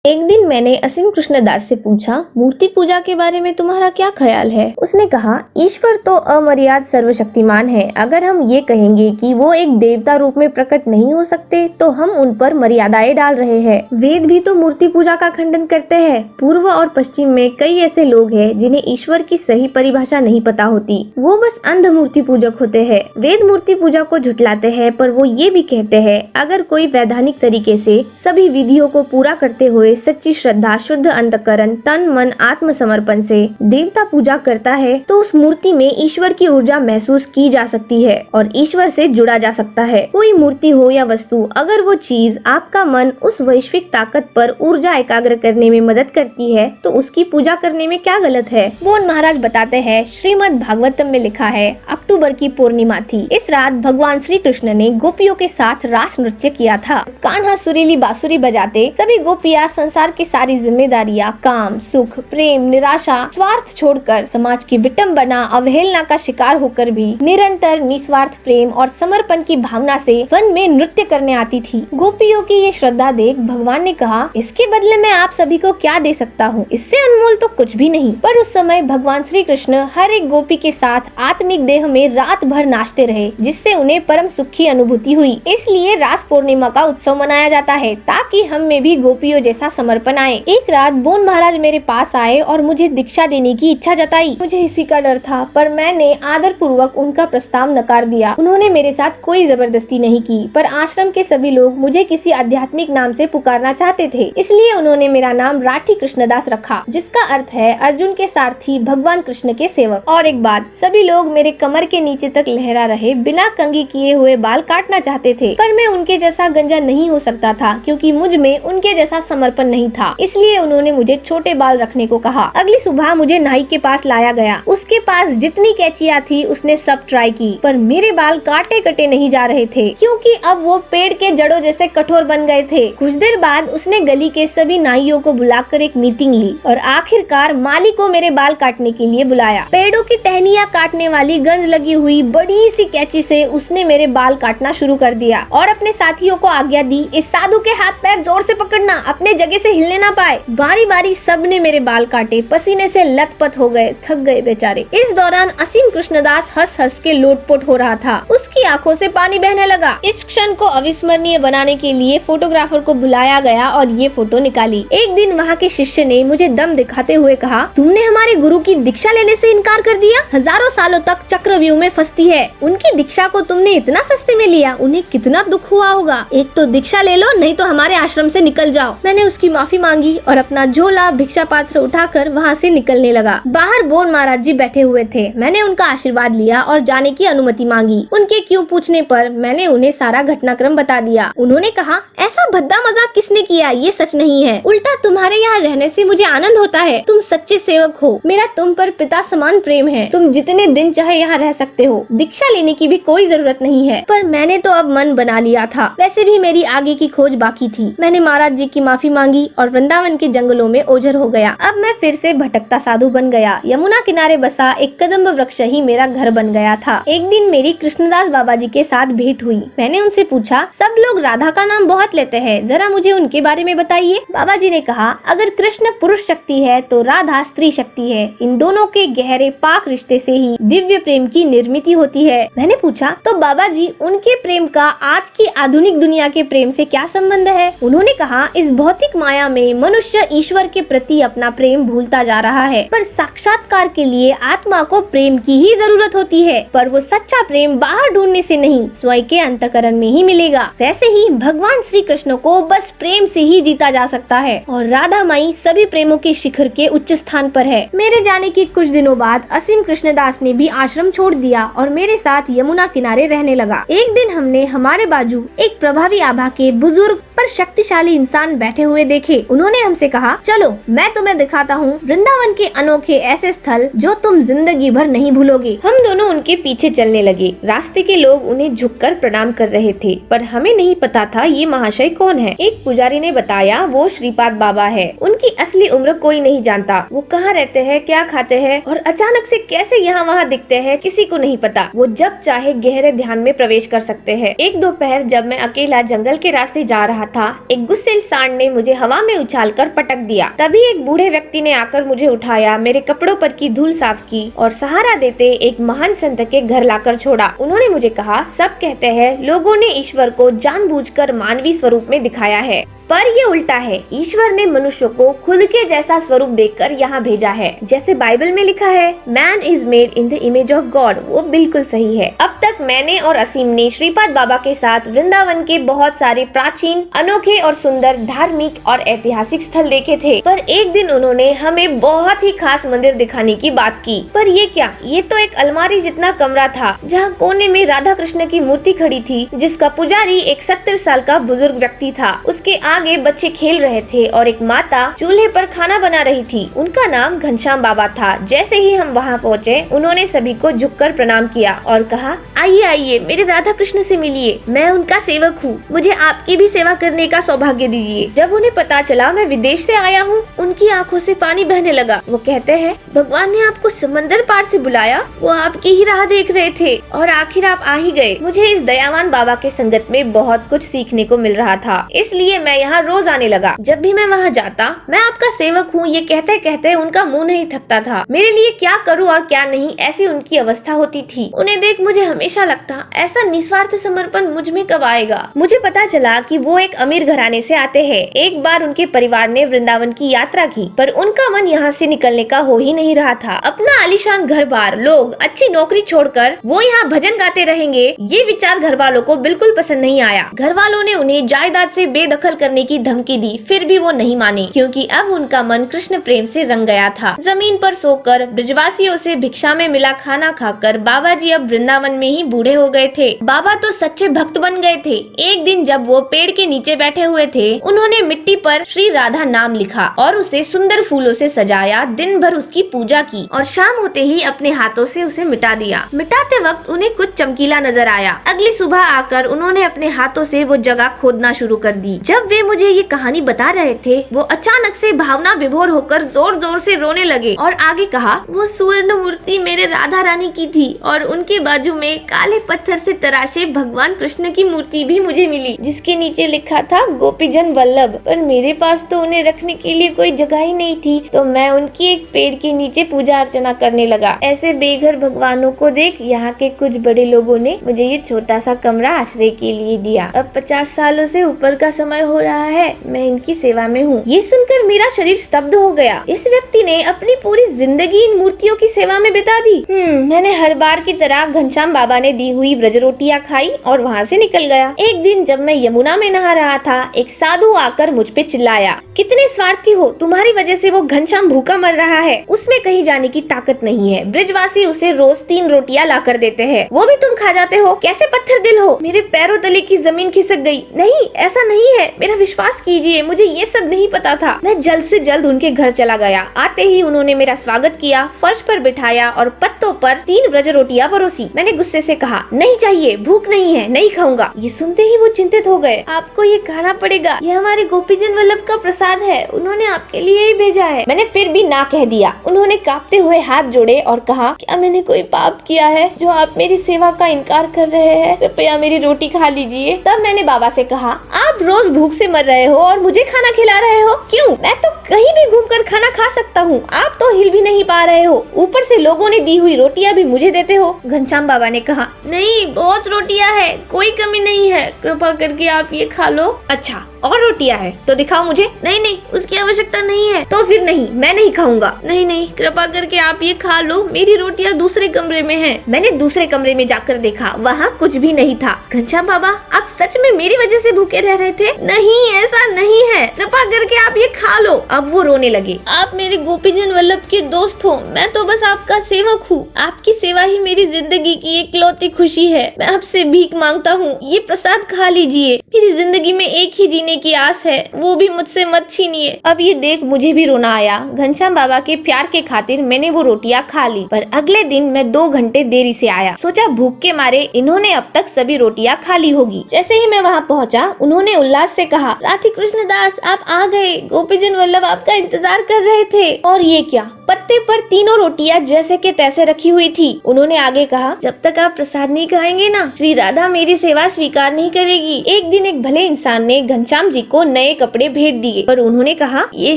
एक दिन मैंने असीम कृष्णदास से पूछा, मूर्ति पूजा के बारे में तुम्हारा क्या ख्याल है। उसने कहा, ईश्वर तो अमर्याद सर्वशक्तिमान है। अगर हम ये कहेंगे कि वो एक देवता रूप में प्रकट नहीं हो सकते तो हम उन पर मर्यादाएं डाल रहे हैं। वेद भी तो मूर्ति पूजा का खंडन करते हैं। पूर्व और पश्चिम में कई ऐसे लोग हैं जिन्हें ईश्वर की सही परिभाषा नहीं पता होती। वो बस अंध मूर्ति पूजक होते हैं। वेद मूर्ति पूजा को झुटलाते हैं, पर वो ये भी कहते हैं अगर कोई वैधानिक तरीके से सभी विधियों को पूरा करते हुए सच्ची श्रद्धा, शुद्ध अंतकरण, तन मन आत्म समर्पण से देवता पूजा करता है तो उस मूर्ति में ईश्वर की ऊर्जा महसूस की जा सकती है और ईश्वर से जुड़ा जा सकता है। कोई मूर्ति हो या वस्तु, अगर वो चीज आपका मन उस वैश्विक ताकत पर ऊर्जा एकाग्र करने में मदद करती है तो उसकी पूजा करने में क्या गलत है। बोन महाराज बताते हैं, श्रीमद् भागवतम में लिखा है, अक्टूबर की पूर्णिमा थी। इस रात भगवान श्री कृष्ण ने गोपियों के साथ रास नृत्य किया था। कान्हा सुरीली बांसुरी बजाते, सभी गोपियां संसार की सारी जिम्मेदारियां, काम, सुख, प्रेम, निराशा, स्वार्थ छोड़कर समाज की विटंबना, अवहेलना का शिकार होकर भी निरंतर निस्वार्थ प्रेम और समर्पण की भावना से वन में नृत्य करने आती थी। गोपियों की ये श्रद्धा देख भगवान ने कहा, इसके बदले मैं आप सभी को क्या दे सकता हूँ, इससे अनमोल तो कुछ भी नहीं। पर उस समय भगवान श्री कृष्ण हर एक गोपी के साथ आत्मिक देह में रात भर नाचते रहे, जिससे उन्हें परम सुख की अनुभूति हुई। इसलिए रास पूर्णिमा का उत्सव मनाया जाता है ताकि हम में भी गोपियों जैसा समर्पण आए। एक रात बोन महाराज मेरे पास आए और मुझे दीक्षा देने की इच्छा जताई। मुझे इसी का डर था, पर मैंने आदर पूर्वक उनका प्रस्ताव नकार दिया। उन्होंने मेरे साथ कोई जबरदस्ती नहीं की, पर आश्रम के सभी लोग मुझे किसी आध्यात्मिक नाम से पुकारना चाहते थे, इसलिए उन्होंने मेरा नाम राठी कृष्णदास रखा, जिसका अर्थ है अर्जुन के सारथी, भगवान कृष्ण के सेवक। और एक बात, सभी लोग मेरे कमर के नीचे तक लहरा रहे बिना कंघी किए हुए बाल काटना चाहते थे, पर मैं उनके जैसा गंजा नहीं हो सकता था क्योंकि मुझ में उनके जैसा समर्पण नहीं था। इसलिए उन्होंने मुझे छोटे बाल रखने को कहा। अगली सुबह मुझे नाई के पास लाया गया। उसके पास जितनी कैंचियां थी उसने सब ट्राई की, पर मेरे बाल काटे कटे नहीं जा रहे थे क्योंकि अब वो पेड़ के जड़ों जैसे कठोर बन गए थे। कुछ देर बाद उसने गली के सभी नाइयों को बुलाकर एक मीटिंग ली और आखिरकार माली को मेरे बाल काटने के लिए बुलाया। पेड़ों की टहनियां काटने वाली गंज लगी हुई बड़ी सी कैंची से उसने मेरे बाल काटना शुरू कर दिया और अपने साथियों को आज्ञा दी, इस साधु के हाथ पैर जोर से पकड़ना, अपने जगह से हिलने ना पाए। बारी बारी सबने मेरे बाल काटे, पसीने से लथपथ हो गए, थक गए बेचारे। इस दौरान असीम कृष्णदास हंस हंस के लोटपोट हो रहा था। उसकी आंखों से पानी बहने लगा। इस क्षण को अविस्मरणीय बनाने के लिए फोटोग्राफर को बुलाया गया और ये फोटो निकाली। एक दिन वहाँ के शिष्य ने मुझे दम दिखाते हुए कहा, तुमने हमारे गुरु की दीक्षा लेने से इनकार कर दिया। हजारों सालों तक चक्रव्यूह में फंसती है, उनकी दीक्षा को तुमने इतना सस्ते में लिया, उन्हें कितना दुख हुआ होगा। एक तो दीक्षा ले लो, नहीं तो हमारे आश्रम से निकल जाओ। मैंने उसकी माफी मांगी और अपना झोला भिक्षा पात्र उठाकर वहाँ से निकलने लगा। बाहर बोन महाराज जी बैठे हुए थे। मैंने उनका आशीर्वाद लिया और जाने की अनुमति मांगी। उनके क्यों पूछने पर मैंने उन्हें सारा घटनाक्रम बता दिया। उन्होंने कहा, ऐसा भद्दा मजाक किसने किया, ये सच नहीं है। उल्टा तुम्हारे यहाँ रहने से मुझे आनंद होता है। तुम सच्चे सेवक हो, मेरा तुम पर पिता समान प्रेम है। तुम जितने दिन चाहे यहाँ रह सकते हो, दीक्षा लेने की भी कोई जरूरत नहीं है। पर मैंने तो अब मन बना लिया था। वैसे भी मेरी आगे की खोज बाकी थी। मैंने महाराज जी की माफी मांगी और वृंदावन के जंगलों में ओझर हो गया। अब मैं फिर से भटकता साधु बन गया। यमुना किनारे बसा एक कदम्ब वृक्ष ही मेरा घर बन गया था। एक दिन मेरी कृष्णदास बाबा जी के साथ भेंट हुई। मैंने उनसे पूछा, सब लोग राधा का नाम बहुत लेते हैं, जरा मुझे उनके बारे में बताइए। बाबा जी ने कहा, अगर कृष्ण पुरुष शक्ति है तो राधा स्त्री शक्ति है। इन दोनों के गहरे पाक रिश्ते से ही दिव्य प्रेम की निर्मित होती है। मैंने पूछा, तो बाबा जी उनके प्रेम का आज की आधुनिक दुनिया के प्रेम से क्या संबंध है। उन्होंने कहा, इस भौतिक माया में मनुष्य ईश्वर के प्रति अपना प्रेम भूलता जा रहा है, पर साक्षात्कार के लिए आत्मा को प्रेम की ही जरूरत होती है। पर वो सच्चा प्रेम बाहर ढूंढने से नहीं, स्वयं के अंतःकरण में ही मिलेगा। वैसे ही भगवान श्री कृष्ण को बस प्रेम से ही जीता जा सकता है और राधा माई सभी प्रेमों के शिखर के उच्च स्थान पर है। मेरे जाने के कुछ दिनों बाद असीम कृष्णदास ने भी आश्रम छोड़ दिया और मेरे साथ यमुना किनारे रहने लगा। एक दिन हमने हमारे बाजू एक प्रभावी आभा के बुजुर्ग पर शक्तिशाली इंसान बैठे हुए देखे। उन्होंने हमसे कहा, चलो मैं तुम्हें दिखाता हूँ वृंदावन के अनोखे ऐसे स्थल जो तुम जिंदगी भर नहीं भूलोगे। हम दोनों उनके पीछे चलने लगे। रास्ते के लोग उन्हें झुककर प्रणाम कर रहे थे, पर हमें नहीं पता था ये महाशय कौन है। एक पुजारी ने बताया, वो श्रीपाद बाबा है। उनकी असली उम्र कोई नहीं जानता। वो कहाँ रहते हैं, क्या खाते हैं और अचानक से कैसे यहाँ वहाँ दिखते हैं, किसी को नहीं पता। वो जब चाहे गहरे ध्यान में प्रवेश कर सकते हैं। एक दोपहर जब मैं अकेला जंगल के रास्ते जा रहा था, एक गुस्सैल सांड ने मुझे हवा में उछालकर पटक दिया। तभी एक बूढ़े व्यक्ति ने आकर मुझे उठाया, मेरे कपड़ों पर की धूल साफ की और सहारा देते एक महान संत के घर लाकर छोड़ा। उन्होंने मुझे कहा, सब कहते हैं लोगों ने ईश्वर को जानबूझकर मानवीय स्वरूप में दिखाया है, पर ये उल्टा है। ईश्वर ने मनुष्य को खुद के जैसा स्वरूप देकर यहाँ भेजा है। जैसे बाइबल में लिखा है, man is made in the image of God, वो बिल्कुल सही है। अब तक मैंने और असीम ने श्रीपाद बाबा के साथ वृंदावन के बहुत सारे प्राचीन, अनोखे और सुंदर धार्मिक और ऐतिहासिक स्थल देखे थे, पर एक दिन उन्होंने हमें बहुत ही खास मंदिर दिखाने की बात की। पर ये क्या, ये तो एक अलमारी जितना कमरा था, जहाँ कोने में राधा कृष्ण की मूर्ति खड़ी थी, जिसका पुजारी एक 70 साल का बुजुर्ग व्यक्ति था। उसके आगे बच्चे खेल रहे थे और एक माता चूल्हे पर खाना बना रही थी। उनका नाम घनश्याम बाबा था। जैसे ही हम वहाँ पहुँचे, उन्होंने सभी को झुककर प्रणाम किया और कहा, आइए आइए, मेरे राधा कृष्ण से मिलिए, मैं उनका सेवक हूँ, मुझे आपकी भी सेवा करने का सौभाग्य दीजिए। जब उन्हें पता चला मैं विदेश से आया हूँ, उनकी आंखों से पानी बहने लगा। वो कहते हैं, भगवान ने आपको समंदर पार से बुलाया, वो आपकी ही राह देख रहे थे और आखिर आप आ ही गए। मुझे इस दयावान बाबा के संगत में बहुत कुछ सीखने को मिल रहा था, इसलिए मैं यहाँ रोज आने लगा। जब भी मैं वहाँ जाता, मैं आपका सेवक हूँ ये कहते कहते उनका मुंह नहीं थकता था। मेरे लिए क्या करूँ और क्या नहीं, ऐसी उनकी अवस्था होती थी। उन्हें देख मुझे हमेशा लगता, ऐसा निस्वार्थ समर्पण मुझ में कब आएगा। मुझे पता चला कि वो एक अमीर घराने से आते हैं। एक बार उनके परिवार ने वृंदावन की यात्रा की, पर उनका मन यहाँ से निकलने का हो ही नहीं रहा था। अपना आलीशान घर बार, लोग, अच्छी नौकरी छोड़कर वो यहाँ भजन गाते रहेंगे, ये विचार घर वालों को बिल्कुल पसंद नहीं आया। घर वालों ने उन्हें जायदाद से बेदखल करने की धमकी दी, फिर भी वो नहीं माने, क्योंकि अब उनका मन कृष्ण प्रेम से रंग गया था। जमीन पर सोकर ब्रजवासियों से भिक्षा में मिला खाना खाकर बाबा जी अब वृंदावन में ही बूढ़े हो गए थे। बाबा तो सच्चे भक्त बन गए थे। एक दिन जब वो पेड़ के नीचे बैठे हुए थे, उन्होंने मिट्टी पर श्री राधा नाम लिखा और उसे सुंदर फूलों से सजाया। दिन भर उसकी पूजा की और शाम होते ही अपने हाथों से उसे मिटा दिया। मिटाते वक्त उन्हें कुछ चमकीला नजर आया। अगली सुबह आकर उन्होंने अपने हाथों से वो जगह खोदना शुरू कर दी। जब वे मुझे ये कहानी बता रहे थे, वो अचानक से भावना विभोर होकर जोर जोर से रोने लगे और आगे कहा, वो सुवर्ण मूर्ति मेरे राधा रानी की थी और उनके बाजू में काले पत्थर से तराशे भगवान कृष्ण की मूर्ति भी मुझे मिली, जिसके नीचे लिखा था गोपीजन वल्लभ। पर मेरे पास तो उन्हें रखने के लिए कोई जगह ही नहीं थी, तो मैं उनकी एक पेड़ के नीचे पूजा अर्चना करने लगा। ऐसे बेघर भगवानों को देख यहाँ के कुछ बड़े लोगों ने मुझे ये छोटा सा कमरा आश्रय के लिए दिया। अब 50 सालों से ऊपर का समय हो रहा है, मैं इनकी सेवा में हूँ। ये सुनकर मेरा शरीर स्तब्ध हो गया। इस व्यक्ति ने अपनी पूरी जिंदगी इन मूर्तियों की सेवा में बिता दी। मैंने हर बार की तरह घनश्याम बाबा ने दी हुई ब्रज रोटियां खाई और वहाँ से निकल गया। एक दिन जब मैं यमुना में नहा रहा था, एक साधु आकर मुझ पे चिल्लाया, कितने स्वार्थी हो, तुम्हारी वजह से वो घनश्याम भूखा मर रहा है, उसमें कहीं जाने की ताकत नहीं है। ब्रजवासी उसे रोज 3 रोटियां ला कर देते हैं, वो भी तुम खा जाते हो, कैसे पत्थर दिल हो। मेरे पैरों तले की जमीन खिसक गई। नहीं, ऐसा नहीं है, मेरा विश्वास कीजिए, मुझे ये सब नहीं पता था। मैं जल्द से जल्द उनके घर चला गया। आते ही उन्होंने मेरा स्वागत किया, फर्श पर बिठाया और पत्तों पर 3 ब्रज रोटियां परोसी। मैंने गुस्से से कहा, नहीं चाहिए, भूख नहीं है, नहीं खाऊंगा। ये सुनते ही वो चिंतित हो गए। आपको ये खाना पड़ेगा, ये हमारे गोपीजन वल्लभ का प्रसाद है, उन्होंने आपके लिए ही भेजा है। मैंने फिर भी ना कह दिया। उन्होंने कांपते हुए हाथ जोड़े और कहा, क्या मैंने कोई पाप किया है जो आप मेरी सेवा का इनकार कर रहे हैं? कृपया मेरी रोटी खा लीजिए। तब मैंने बाबा से कहा, आप रोज भूख से मर रहे हो और मुझे खाना खिला रहे हो, क्यों? मैं तो कहीं भी घूमकर खाना खा सकता हूँ, आप तो हिल भी नहीं पा रहे हो, ऊपर से लोगों ने दी हुई रोटियां भी मुझे देते हो। घनश्याम बाबा ने कहा, नहीं, बहुत रोटियां है, कोई कमी नहीं है, कृपा करके आप ये खा लो। अच्छा, और रोटियां है तो दिखाओ मुझे। नहीं नहीं, उसकी आवश्यकता नहीं है। तो फिर नहीं, मैं नहीं खाऊंगा। नहीं नहीं, कृपा करके आप ये खा लो, मेरी रोटियां दूसरे कमरे में हैं। मैंने दूसरे कमरे में जाकर देखा, वहाँ कुछ भी नहीं था। घनश्याम बाबा, आप सच में मेरी वजह से भूखे रह रहे थे? नहीं, ऐसा नहीं है, कृपा करके आप ये खा लो। अब वो रोने लगे। आप मेरे गोपीजन वल्लभ के दोस्त हो, मैं तो बस आपका सेवक हूँ, आपकी सेवा ही मेरी जिंदगी की इकलौती खुशी है। मैं आपसे भीख मांगता हूँ, ये प्रसाद खा लीजिए, मेरी जिंदगी में एक ही जीने की आस है, वो भी मुझसे मत छीनिए। अब ये देख मुझे भी रोना आया। घनश्याम बाबा के प्यार के खातिर मैंने वो रोटियां खा ली, पर अगले दिन मैं 2 घंटे देरी से आया। सोचा भूख के मारे इन्होंने अब तक सभी रोटियां खा ली होगी। जैसे ही मैं वहाँ पहुँचा, उन्होंने उल्लास से कहा, राधी कृष्ण दास, आप आ गए, गोपीजन वल्लभ आपका इंतजार कर रहे थे। और ये क्या, पत्ते पर तीनों रोटियां जैसे के तैसे रखी हुई थी। उन्होंने आगे कहा, जब तक आप प्रसाद नहीं खाएंगे ना, श्री राधा मेरी सेवा स्वीकार नहीं करेगी। एक दिन एक भले इंसान ने घनश्याम जी को नए कपड़े भेंट दिए और उन्होंने कहा, ये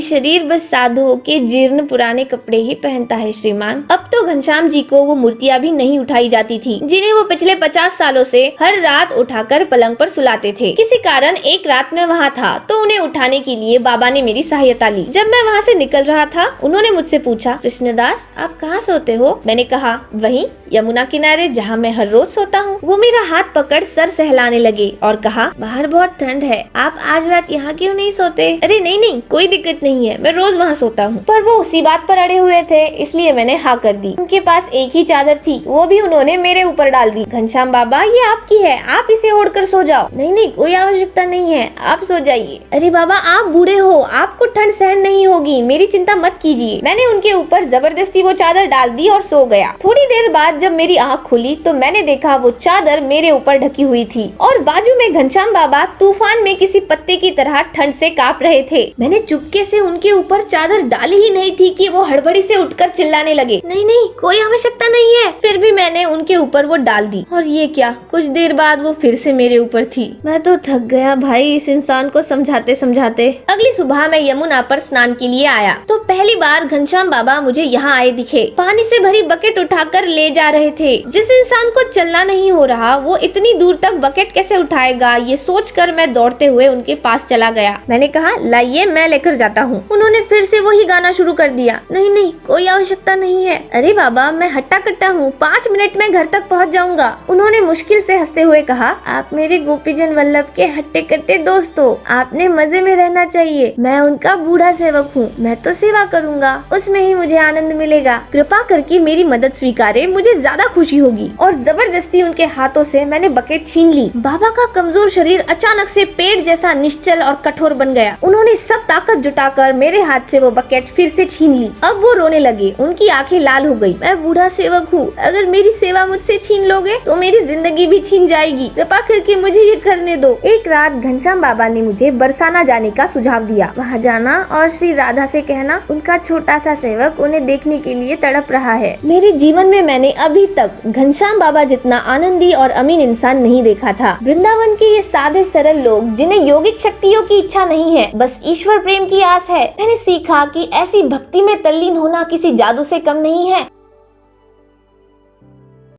शरीर बस साधुओं के जीर्ण पुराने कपड़े ही पहनता है श्रीमान। अब तो घनश्याम जी को वो मूर्तियां भी नहीं उठाई जाती थी जिन्हें वो पिछले 50 सालों से हर रात उठाकर पलंग पर सुलाते थे। किसी कारण एक रात में वहाँ था तो उन्हें उठाने के लिए बाबा ने मेरी सहायता ली। जब मैं वहाँ से निकल रहा था, उन्होंने मुझसे पूछा, कृष्णदास आप कहाँ सोते हो? मैंने कहा, वहीं यमुना किनारे जहाँ मैं हर रोज सोता हूँ। वो मेरा हाथ पकड़ सर सहलाने लगे और कहा, बाहर बहुत ठंड है, आप आज रात यहाँ क्यों नहीं सोते? अरे नहीं नहीं, कोई दिक्कत नहीं है, मैं रोज वहाँ सोता हूँ। पर वो उसी बात पर अड़े हुए थे, इसलिए मैंने हाँ कर दी। उनके पास एक ही चादर थी, वो भी उन्होंने मेरे ऊपर डाल दी। घनश्याम बाबा, ये आपकी है, आप इसे ओढ़कर सो जाओ। नहीं नहीं, कोई आवश्यकता नहीं है, आप सो जाइए। अरे बाबा, आप बूढ़े हो, आपको ठंड सहन नहीं होगी, मेरी चिंता मत कीजिए। मैंने उनके ऊपर जबरदस्ती वो चादर डाल दी और सो गया। थोड़ी देर बाद जब मेरी आँख खुली तो मैंने देखा वो चादर मेरे ऊपर ढकी हुई थी और बाजू में घनश्याम बाबा तूफान में किसी पत्ते की तरह ठंड से कांप रहे थे। मैंने चुपके से उनके ऊपर चादर डाली ही नहीं थी कि वो हड़बड़ी से उठकर चिल्लाने लगे, नहीं नहीं, कोई आवश्यकता नहीं है। फिर भी मैंने उनके ऊपर वो डाल दी और ये क्या, कुछ देर बाद वो फिर से मेरे ऊपर थी। मैं तो थक गया भाई इस इंसान को समझाते समझाते। अगली सुबह मैं यमुना पर स्नान के लिए आया तो पहली बार घनश्याम बाबा मुझे यहाँ आए दिखे। पानी से भरी बकेट उठाकर ले जा रहे थे। जिस इंसान को चलना नहीं हो रहा वो इतनी दूर तक बकेट कैसे उठाएगा, ये सोचकर मैं दौड़ते हुए उनके पास चला गया। मैंने कहा, लाइए मैं लेकर जाता हूँ। उन्होंने फिर से वही गाना शुरू कर दिया, नहीं नहीं, कोई आवश्यकता नहीं है। अरे बाबा, मैं हट्टा कट्टा हूँ, 5 मिनट में घर तक पहुँच जाऊंगा। उन्होंने मुश्किल से हंसते हुए कहा, आप मेरे गोपीजन वल्लभ के हट्टे कट्टे दोस्त हो, आपने मजे में रहना चाहिए। मैं उनका बूढ़ा सेवक हूँ, मैं तो सेवा करूँगा, उसमें ही मुझे आनंद मिलेगा। कृपा करके मेरी मदद स्वीकारे, मुझे ज्यादा खुशी होगी। और जबरदस्ती उनके हाथों से मैंने बकेट छीन ली। बाबा का कमजोर शरीर अचानक से पेड़ जैसा निश्चल और कठोर बन गया। उन्होंने सब ताकत जुटाकर मेरे हाथ से वो बकेट फिर से छीन ली। अब वो रोने लगे, उनकी आंखें लाल हो गई। मैं बूढ़ा सेवक हूँ, अगर मेरी सेवा मुझसे छीन लोगे तो मेरी जिंदगी भी छीन जाएगी, कृपा करके मुझे ये करने दो। एक रात घनश्याम बाबा ने मुझे बरसाना जाने का सुझाव दिया। वहाँ जाना और श्री राधा से कहना उनका छोटा सा सेवक उन्हें देखने के लिए तड़प रहा है। मेरे जीवन में मैंने अभी तक घनश्याम बाबा जितना आनंदी और अमीन इंसान नहीं देखा था। वृंदावन के ये सादे सरल लोग जिन्हें यौगिक शक्तियों की इच्छा नहीं है, बस ईश्वर प्रेम की आस है। मैंने सीखा कि ऐसी भक्ति में तल्लीन होना किसी जादू से कम नहीं है।